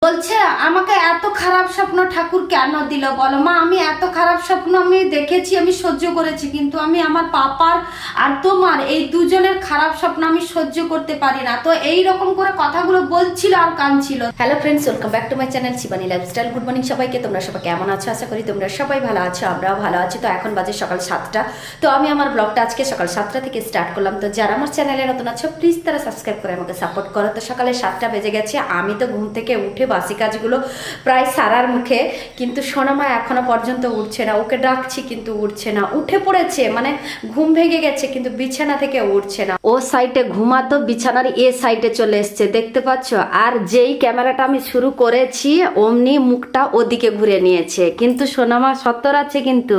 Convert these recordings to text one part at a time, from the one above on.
বলছে আমাকে এত খারাপ স্বপ্ন ঠাকুর কেন দিল বলো মা। আমি এত খারাপ স্বপ্ন আমি দেখেছি, আমি সহ্য করেছি, কিন্তু আমি আমার পাপার আর তোমার এই দুজনের খারাপ স্বপ্ন আমি সহ্য করতে পারি না। তো এই রকম করে কথাগুলো বলছিল আর কাঁদছিল। Hello friends, welcome back to my channel Shivani lifestyle. Good morning সবাইকে। তোমরা সবাই কেমন আছো? আশা করি তোমরা সবাই ভালো আছো, আমরাও ভালো আছি। তো এখন বাজে সকাল 7টা। তো আমি আমার ব্লগটা আজকে সকাল 7টা থেকে স্টার্ট করলাম। তো যারা আমার চ্যানেলে নতুন আছো প্লিজ তারা সাবস্ক্রাইব করে আমাকে সাপোর্ট করো। তো সকালে 7টা বেজে গেছে, আমি তো ঘুম থেকে উঠে বাসি কাজগুলো প্রায় সারার মুখে, কিন্তু সোনামা এখনো পর্যন্ত উঠছে না। ওকে ডাকছি কিন্তু উঠছে না। উঠে পড়েছে, মানে ঘুম ভেঙে গেছে কিন্তু বিছানা থেকে উঠছে না। ও সাইডে ঘুমাতো, বিছানার এ সাইডে চলে এসছে, দেখতে পাচ্ছ। আর যেই ক্যামেরাটা আমি শুরু করেছি অমনি মুখটা ওদিকে ঘুরে নিয়েছে। কিন্তু সোনামা সত্তর আছে, কিন্তু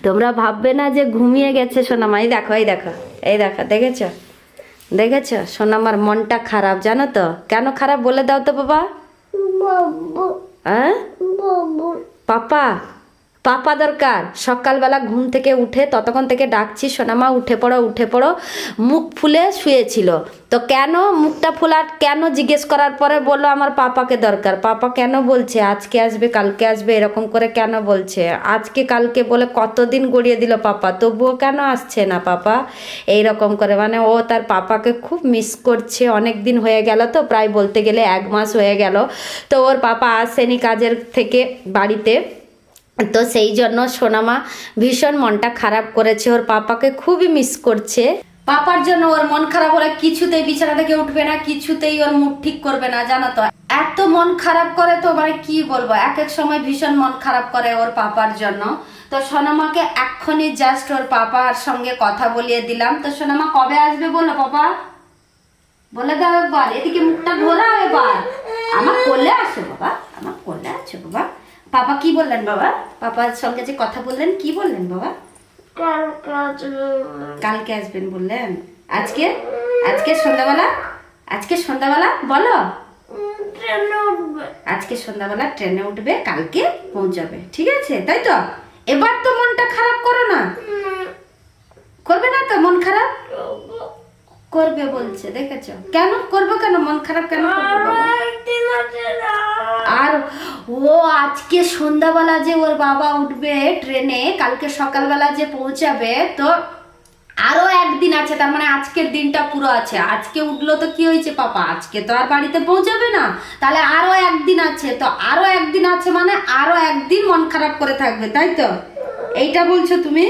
তোমরা ভাববে না যে ঘুমিয়ে গেছে সোনামা। এই দেখো, এই দেখো, এই দেখো, দেখেছো দেখেছো সোনামার মনটা খারাপ, জানো তো কেন খারাপ বলে দাও তো বাবা। পাপা পাপা দরকার। সকালবেলা ঘুম থেকে উঠে ততক্ষণ থেকে ডাকছি সোনামা উঠে পড়ো উঠে পড়ো, মুখ ফুলে শুয়েছিল। তো কেন মুখটা ফোলার কেন জিজ্ঞেস করার পরে বললো আমার পাপাকে দরকার। পাপা কেন বলছে আজকে আসবে কালকে আসবে এরকম করে কেন বলছে? আজকে কালকে বলে কতদিন গড়িয়ে দিল পাপা, তবুও কেন আসছে না পাপা? এই রকম করে মানে ও তার পাপাকে খুব মিস করছে। অনেক দিন হয়ে গেল, তো প্রায় বলতে গেলে 1 মাস হয়ে গেল। তো ওর পাপা আসেনি কাজের থেকে বাড়িতে। তো সেই জন্য সোনামা ভীষণ মনটা খারাপ করেছে, ওর পাপাকে খুবই মিস করছে। পাপার জন্য ওর মন খারাপ হলে কিছুতেই বিছানা থেকে উঠবে না, কিছুতেই ওর মুড ঠিক করবে না, জানো তো। এত মন খারাপ করে তো মানে কি বলবো, এক এক সময় ভীষণ মন খারাপ করে ওর পাপার জন্য। তো সোনামাকে এক্ষুনি জাস্ট ওর পাপার সঙ্গে কথা বলিয়ে দিলাম। তো সোনামা কবে আসবে বলো পাপা, বলে দাও একবার। এদিকে মুখটা ঘোরাও এবার। আমার কোলে আসো বাবা, আমার কোলে আছো বাবা। পাপা কি বললেন বাবা? পাপার সঙ্গে যে কথা বললেন কি বললেন বাবা? কালকে আসবেন বললেন। আজকে আজকে সন্ধ্যাবেলা, আজকে সন্ধ্যাবেলা বলো। আজকে সন্ধ্যাবেলা ট্রেনে উঠবে, কালকে পৌঁছাবে, ঠিক আছে তাই তো? এবার তো মনটা খারাপ করো না, করবে না তো মন খারাপ? করবে বলছে, দেখেছো কেন করবো, কেন মন খারাপ কেন করবো? আর ও আজকে সন্ধ্যাবেলা যে ওর বাবা উঠবে ট্রেনে, কালকে সকালবেলা যে পৌঁছাবে, তো আরো একদিন আছে। তার মানে আজকের দিনটা পুরো আছে। আজকে উঠলো তো কি হয়েছে পাপা, আজকে তো আর বাড়িতে পৌঁছাবে না, তাহলে আরো একদিন আছে। তো আরো একদিন আছে মানে আরো একদিন মন খারাপ করে থাকবে, তাই তো? এইটা বলছো তুমি?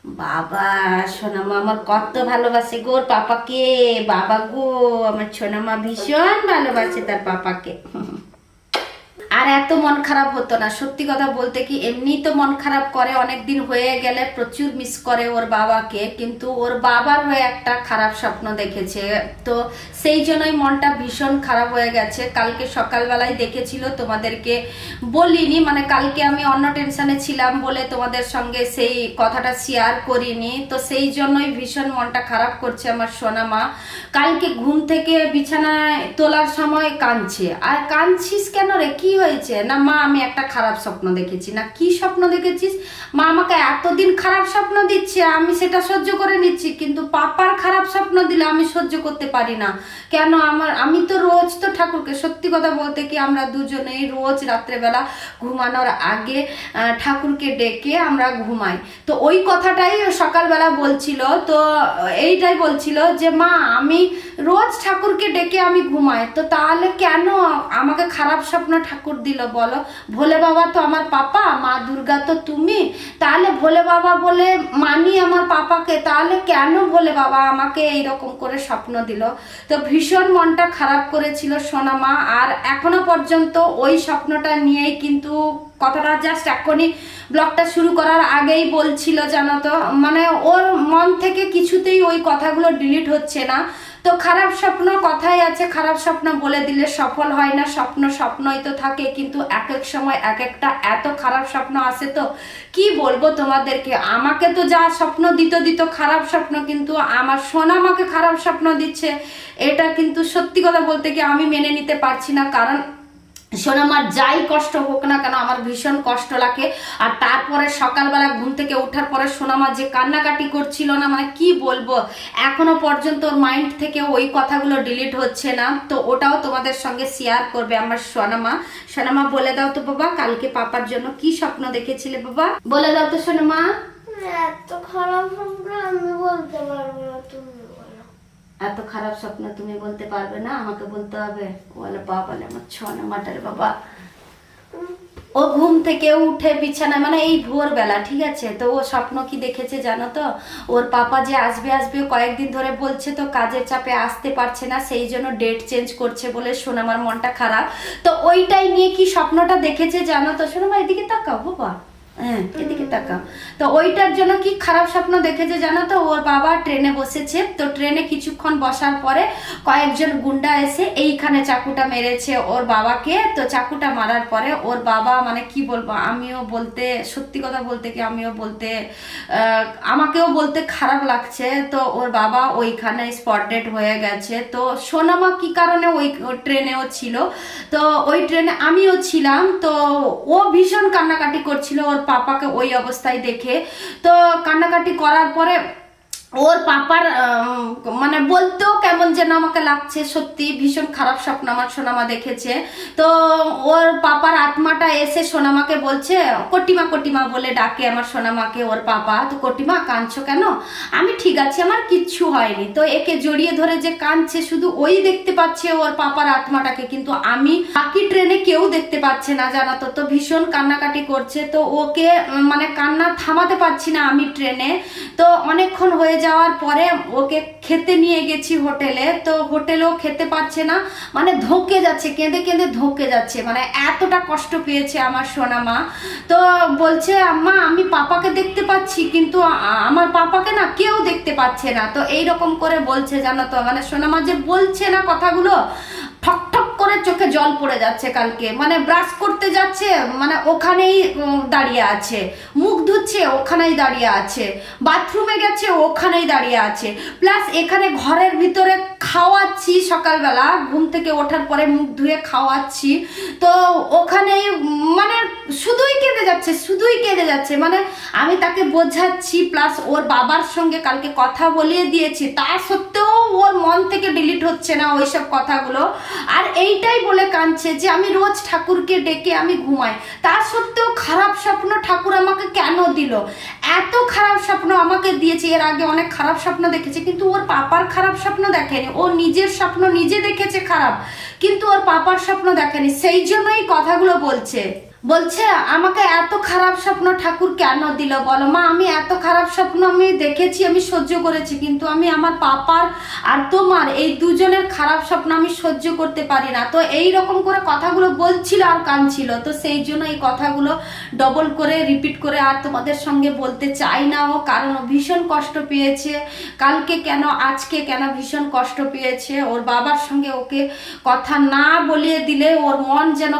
বাবা সোনামা আমার কত ভালোবাসে গো ওর পাপাকে। বাবা গো, আমার সোনামা ভীষণ ভালোবাসে তার পাপাকে। আর এত মন খারাপ হতো না, সত্যি কথা বলতে কি। এমনি তো মন খারাপ করে, অনেক দিন হয়ে গেলে প্রচুর মিস করে ওর বাবাকে, কিন্তু ওর বাবার হয়ে একটা খারাপ স্বপ্ন দেখেছে, তো সেই জন্যই মনটা ভীষণ খারাপ হয়ে গেছে। কালকে সকালবেলায় দেখেছিল, তোমাদেরকে বলিনি, মানে কালকে আমি অন্য টেনশনে ছিলাম বলে তোমাদের সঙ্গে সেই কথাটা শেয়ার করিনি। তো সেই জন্যই ভীষণ মনটা খারাপ করছে আমার সোনামা। কালকে ঘুম থেকে বিছানায় তোলার সময় কাঁদছে। আর কাঁদছিস কেন রে, কি হয়েছে? না মা আমি একটা খারাপ স্বপ্ন দেখেছি। না কি স্বপ্ন দেখেছিস? মা আমাকে এতদিন খারাপ স্বপ্ন দিচ্ছে, আমি সেটা সহ্য করে নিচ্ছি, কিন্তু পাপার খারাপ স্বপ্ন দিলে আমি সহ্য করতে পারি না। কেন? আমি তো রোজ তো ঠাকুরকে, সত্যি কথা বলতে কি আমরা দুজনেই রোজ রাত্রেবেলা ঘুমানোর আগে ঠাকুরকে ডেকে আমরা ঘুমাই। তো ওই কথাটাই সকালবেলা বলছিল, তো এইটাই বলছিল যে মা আমি রোজ ঠাকুরকে ডেকে আমি ঘুমাই, তো তাহলে কেন আমাকে খারাপ স্বপ্ন ঠাকুর দিল বলো? ভোলে বাবা তো আমার পাপা, মা দুর্গা তো তুমি, তাহলে ভোলে বাবা বলে মানি আমার পাপাকে, তাহলে কেন ভোলে বাবা আমাকে এইরকম করে স্বপ্ন দিল? তো ভীষণ মনটা খারাপ করেছিল সোনামা। আর এখনো পর্যন্ত ওই স্বপ্নটা নিয়েই কিন্তু কথাটা জাস্ট এখনই ব্লগটা শুরু করার আগেই বলছিল, জানো তো। মানে ওর মন থেকে কিছুতেই ওই কথাগুলো ডিলিট হচ্ছে না। তো খারাপ স্বপ্ন কথাই আছে, খারাপ স্বপ্ন বলে দিলে সফল হয় না, স্বপ্ন স্বপ্নই তো থাকে, কিন্তু এক এক সময় এক একটা এত খারাপ স্বপ্ন আসে। তো কি বলবো তোমাদেরকে, আমাকে তো যা স্বপ্ন দিত খারাপ স্বপ্ন, কিন্তু আমার সোনামাকে খারাপ স্বপ্ন দিচ্ছে, এটা কিন্তু সত্যি কথা বলতে কি আমি মেনে নিতে পারছি না। কারণ সোনামার যাই কষ্ট হোক না কেন আমার ভীষণ কষ্ট লাগে। আর তারপরে সকালবেলা ঘুম থেকে ওঠার পরে সোনামা যে কান্নাকাটি করছিল না, মানে কি বলবো, এখনো পর্যন্ত ওর মাইন্ড থেকে ওই কথাগুলো ডিলিট হচ্ছে না। তো ওটাও তোমাদের সঙ্গে শেয়ার করবে আমার সোনামা। সোনামা বলে দাও তো বাবা, কালকে পাপার জন্য কি স্বপ্ন দেখেছিলে বাবা, বলে দাও তো সোনামা। এত খারাপ স্বপ্ন আমি বলতে পারবো না, তুমি বলো। এত খারাপ স্বপ্ন তুমি বলতে পারবে না, আমাকে বলতে হবে। বলে বাবা, আমার সোনামাটার বাবা, ও ঘুম থেকে উঠে বিছানায়, মানে এই ভোরবেলা, ঠিক আছে, তো ও স্বপ্ন কি দেখেছে জানো তো, ওর পাপা যে আসবে আসবে কয়েকদিন ধরে বলছে, তো কাজের চাপে আসতে পারছে না, সেই জন্য ডেট চেঞ্জ করছে বলে সোনামার মনটা খারাপ। তো ওইটাই নিয়ে কি স্বপ্নটা দেখেছে জানো তো, সোনামা এদিকে তাকাও বাবা, হ্যাঁ এদিকে তাকাও। তো ওইটার জন্য কি খারাপ স্বপ্ন দেখেছে জানো তো, ওর বাবা ট্রেনে বসেছে, তো ট্রেনে কিছুক্ষণ বসার পরে কয়েকজন গুন্ডা এসে এইখানে চাকুটা মেরেছে ওর বাবাকে। তো চাকুটা মারার পরে ওর বাবা, মানে কি বলবো, আমিও বলতে, সত্যি কথা বলতে কি আমিও বলতে, আমাকেও বলতে খারাপ লাগছে। তো ওর বাবা ওইখানে স্পট ডেড হয়ে গেছে। তো সোনামা কি কারণে ওই ট্রেনেও ছিল, তো ওই ট্রেনে আমিও ছিলাম। তো ও ভীষণ কান্নাকাটি করছিল ওর পাপাকে ওই অবস্থায় দেখে। তো কান্নাকাটি করার পরে ওর পাপার মানে বলতেও কেমন যেন আমাকে লাগছে, সত্যি ভীষণ খারাপ স্বপ্ন আমার সোনামা দেখেছে। তো ওর পাপার আত্মাটা এসে সোনামাকে বলছে, কটিমা কটিমা বলে ডাকে আমার সোনামাকে ওর পাপা। তো কটিমা কাঁদছো কেন, আমি ঠিক আছি, আমার কিচ্ছু হয়নি। তো একে জড়িয়ে ধরে যে কাঁদছে, শুধু ওই দেখতে পাচ্ছে ওর পাপার আত্মাটাকে, কিন্তু আমি বাকি ট্রেনে কেউ দেখতে পাচ্ছে না জানো তো। তো ভীষণ কান্নাকাটি করছে, তো ওকে মানে কান্না থামাতে পারছি না আমি ট্রেনে। তো অনেকক্ষণ হয়ে যাওয়ার পরে ওকে খেতে নিয়ে গেছি হোটেলে, তো হোটেলেও খেতে পারছে না, মানে ধোঁকে যাচ্ছে, কেঁদে কেঁদে ধোঁকে যাচ্ছে, মানে এতটা কষ্ট পেয়েছে আমার সোনামা। তো বলছে আম্মা আমি পাপাকে দেখতে পাচ্ছি, কিন্তু আমার পাপাকে না কেউ দেখতে পাচ্ছে না। তো এইরকম করে বলছে জানো তো, মানে সোনামা যে বলছে না কথাগুলো, ঠক ঠক করে চোখে জল পড়ে যাচ্ছে কালকে। মানে ব্রাশ করতে যাচ্ছে, মানে ওখানেই দাঁড়িয়ে আছে, মুখ ধুচ্ছে ওখানেই দাঁড়িয়ে আছে, বাথরুমে গেছে ওখানেই দাঁড়িয়ে আছে, প্লাস এখানে ঘরের ভিতরে খাওয়াচ্ছি, সকালবেলা ঘুম থেকে ওঠার পরে মুখ ধুয়ে খাওয়াচ্ছি, তো ওখানেই মানে শুধুই কেঁদে যাচ্ছে, শুধুই কেঁদে যাচ্ছে। মানে আমি তাকে বোঝাচ্ছি, প্লাস ওর বাবার সঙ্গে কালকে কথা বলিয়ে দিয়েছি, তা সত্ত্বেও ওর মন থেকে ডিলিট হচ্ছে না ওইসব কথাগুলো। আর এইটাই বলে কাঁদছে যে আমি রোজ ঠাকুরকে ডেকে আমি ঘুমাই, তা সত্ত্বেও খারাপ স্বপ্ন ঠাকুর আমাকে কেন দিল, এত খারাপ স্বপ্ন আমাকে দিয়েছে। এর আগে অনেক খারাপ স্বপ্ন দেখেছে, কিন্তু ওর পাপার খারাপ স্বপ্ন দেখেনি, ও নিজের স্বপ্ন নিজে দেখেছে খারাপ, কিন্তু ওর পাপার স্বপ্ন দেখেনি। সেই জন্যই কথাগুলো বলছে। বলছে আমাকে এত খারাপ স্বপ্ন ঠাকুর কেন দিল বলো মা, আমি এত খারাপ স্বপ্ন আমি দেখেছি, আমি সহ্য করেছি, কিন্তু আমি আমার পাপার আর তোমার এই দুজনের খারাপ স্বপ্ন আমি সহ্য করতে পারি না। তো এই রকম করে কথাগুলো বলছিল আর কাঁদছিল। তো সেই জন্য এই কথাগুলো ডবল করে রিপিট করে আর তোমাদের সঙ্গে বলতে চাই না ও, কারণ ও ভীষণ কষ্ট পেয়েছে কালকে, কেন আজকে কেন ভীষণ কষ্ট পেয়েছে। ওর বাবার সঙ্গে ওকে কথা না বলিয়ে দিলে ওর মন যেন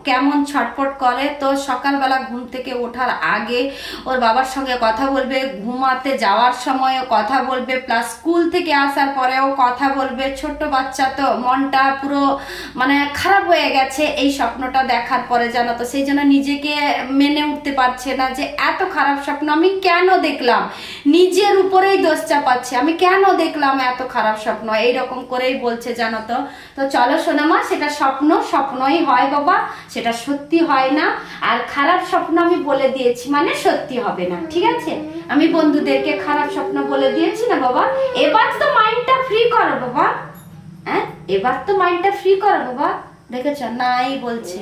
কেমন ছটফট করে। তো সকালবেলা ঘুম থেকে ওঠার আগে ওর বাবার সঙ্গে কথা বলবে, ঘুমাতে যাওয়ার সময়ও কথা বলবে, প্লাস স্কুল থেকে আসার পরেও কথা বলবে। ছোট্ট বাচ্চা তো মনটা পুরো মানে খারাপ হয়ে গেছে এই স্বপ্নটা দেখার পরে জানো তো। সেই জন্য নিজেকে মেনে উঠতে পারছে না যে এত খারাপ স্বপ্ন আমি কেন দেখলাম, নিজের উপরেই দোষ চাপাচ্ছে, আমি কেন দেখলাম এত খারাপ স্বপ্ন, এইরকম করেই বলছে জানো তো। তো চলো সোনামা, সেটা স্বপ্ন স্বপ্নই হয় বাবা, সেটা সত্যি হয় না। আর খারাপ স্বপ্ন আমি বলে দিয়েছি মানে সত্যি হবে না, ঠিক আছে? আমি বন্ধুদেরকে খারাপ স্বপ্ন বলে দিয়েছি না বাবা। এবার তো মাইন্ডটা ফ্রি করো বাবা, হ্যাঁ এবার তো মাইন্ডটা ফ্রি করো বাবা। দেখেছ নাই বলছে,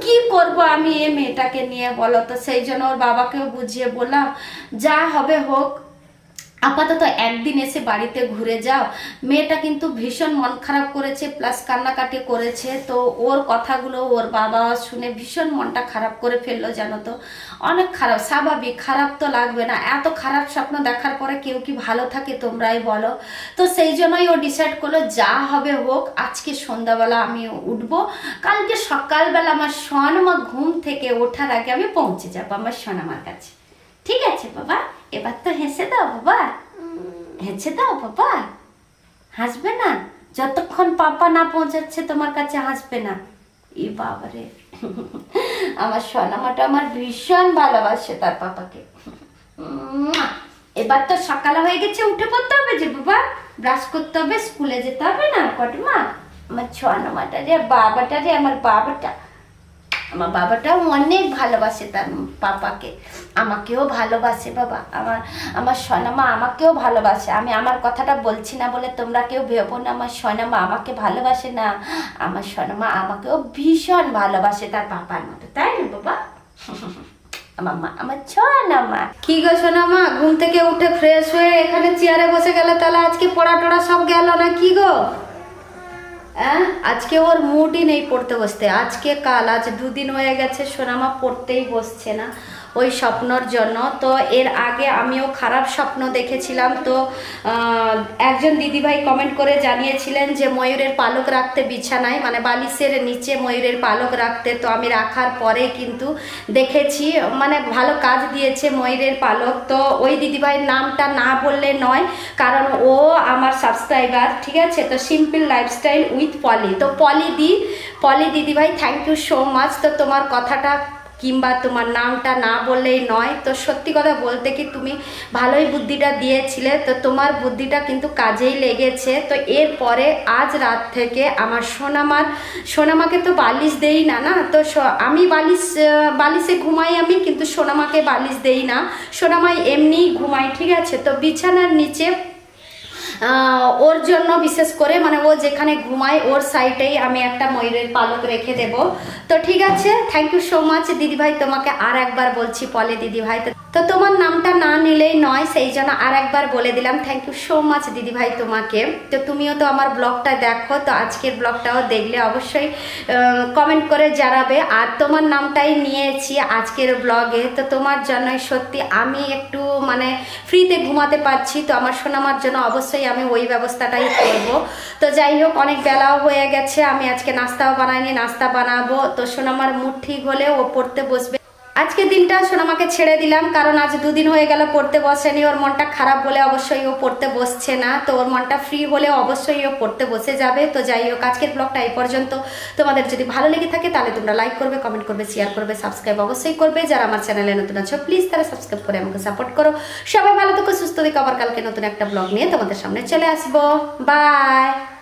কি করব আমি এই মেয়েটাকে নিয়ে বলো তো। সেই জন্য ওর বাবাকেও বুঝিয়ে বললাম যা হবে হোক, আপাতত একদিন এসে বাড়িতে ঘুরে যাও। মেয়েটা কিন্তু ভীষণ মন খারাপ করেছে, প্লাস কান্নাকাটি করেছে। তো ওর কথাগুলো ওর বাবা শুনে ভীষণ মনটা খারাপ করে ফেললো জানো তো। অনেক খারাপ, স্বাভাবিক, খারাপ তো লাগবে না, এত খারাপ স্বপ্ন দেখার পরে কেউ কি ভালো থাকে তোমরাই বলো। তো সেই জন্যই ও ডিসাইড করলো যা হবে হোক, আজকে সন্ধ্যাবেলা আমি উঠবো, কালকে সকালবেলা আমার সোনামা ঘুম থেকে ওঠার আগে আমি পৌঁছে যাবো আমার সোনামার কাছে। ঠিক আছে বাবা, এবার তো হেসে দাও বাবা, হেসে দাও বাবা, হাসবে না, যতক্ষণ পাপা না পৌঁছাচ্ছে তোমার কাছে হাসবে না, ই বাবারে, আমার সোনামাটা আমার ভীষণ ভালোবাসে তার পাপাকে। এবার তো সকাল হয়ে গেছে, উঠে পড়তে হবে যে বাবা, ব্রাশ করতে হবে, স্কুলে যেতে হবে না কটমা? আমার সোনামাটা রে, বাবাটা রে, আমার বাবাটা, আমার বাবাটাও অনেক ভালোবাসে তার পাপাকে, আমাকেও ভালোবাসে বাবা। আমার সোনামা আমাকেও ভালোবাসে। আমি আমার কথাটা বলছি না বলে তোমরা কেউ ভেবো না আমার সোনামা আমাকে ভালোবাসে না। আমার সোনামা আমাকেও ভীষণ ভালোবাসে তার পাপার মতো, তাই না বাবা? আমার মা, আমার সোনামা। কি গো সোনামা, ঘুম থেকে উঠে ফ্রেশ হয়ে এখানে চেয়ারে বসে গেলে, তাহলে আজকে পড়া টড়া সব গেল না কি গো? আজকে ওর মুডই নেই পড়তে বসতে, আজকে কাল, আজ 2 দিন হয়ে গেছে সোনামা পড়তেই বসছে না ওই স্বপ্নর জন্য। তো এর আগে আমিও খারাপ স্বপ্ন দেখেছিলাম। তো একজন দিদিভাই কমেন্ট করে জানিয়েছিলেন যে ময়ূরের পালক রাখতে বিছানায়, মানে বালিশের নিচে ময়ূরের পালক রাখতে। তো আমি রাখার পরে কিন্তু দেখেছি মানে ভালো কাজ দিয়েছে ময়ূরের পালক। তো ওই দিদিভাইয়ের নামটা না বললে নয়, কারণ ও আমার সাবস্ক্রাইবার, ঠিক আছে? তো সিম্পল লাইফস্টাইল উইথ পলি, তো পলি দিদিভাই থ্যাংক ইউ সো মাচ। তো তোমার কথাটা কিংবা তোমার নামটা না বললেই নয়। তো সত্যি কথা বলতে কি, তুমি ভালোই বুদ্ধিটা দিয়েছিলে, তো তোমার বুদ্ধিটা কিন্তু কাজেই লেগেছে। তো এরপরে আজ রাত থেকে আমার সোনামাকে তো বালিশ দেই না, তো আমি বালিশে ঘুমাই আমি, কিন্তু সোনামাকে বালিশ দেই না, সোনামাই এমনিই ঘুমাই, ঠিক আছে? তো বিছানার নিচে ওর জন্য বিশেষ করে, মানে ও যেখানে ঘুমায় ওর সাইডেই আমি একটা ময়ূরের পালক রেখে দেব। তো ঠিক আছে, থ্যাংক ইউ সো মাচ দিদিভাই, তোমাকে আর একবার বলছি পলে দিদিভাই। তো তোমার নামটা না নিলেই নয়, সেই জন্য আর একবার বলে দিলাম, থ্যাংক ইউ সো মাচ দিদিভাই তোমাকে। তো তুমিও তো আমার ব্লগটা দেখো, তো আজকের ব্লগটাও দেখলে অবশ্যই কমেন্ট করে জানাবে। আর তোমার নামটাই নিয়েছি আজকের ব্লগে, তো তোমার জন্যই সত্যি আমি একটু মানে ফ্রিতে ঘুমাতে পারছি। তো আমার সোনামার জন্য অবশ্যই আমি ওই ব্যবস্থাটাই করব। তো যাই হোক, অনেক বেলাও হয়ে গেছে, আমি আজকে নাস্তাও বানাইনি, নাস্তা বানাবো। তো সোনামার মুড ঠিক হলে ও পড়তে বসবে। আজকে দিনটা সোনামাকে ছেড়ে দিলাম, কারণ আজ 2 দিন হয়ে গেল পড়তে বসেনি। ওর মনটা খারাপ বলে অবশ্যই ও পড়তে বসছে না। তো ওর মনটা ফ্রি হলে অবশ্যই ও পড়তে বসে যাবে। তো যাই হোক, আজকের ব্লগটা এই পর্যন্ত। তোমাদের যদি ভালো লেগে থাকে তাহলে তোমরা লাইক করবে, কমেন্ট করবে, শেয়ার করবে, সাবস্ক্রাইব অবশ্যই করবে। যারা আমার চ্যানেলে নতুন আছো প্লিজ তারা সাবস্ক্রাইব করে আমাকে সাপোর্ট করো। সবাই ভালো থেকো, সুস্থ থেকো। আবার কালকে নতুন একটা ব্লগ নিয়ে তোমাদের সামনে চলে আসবো। বাই।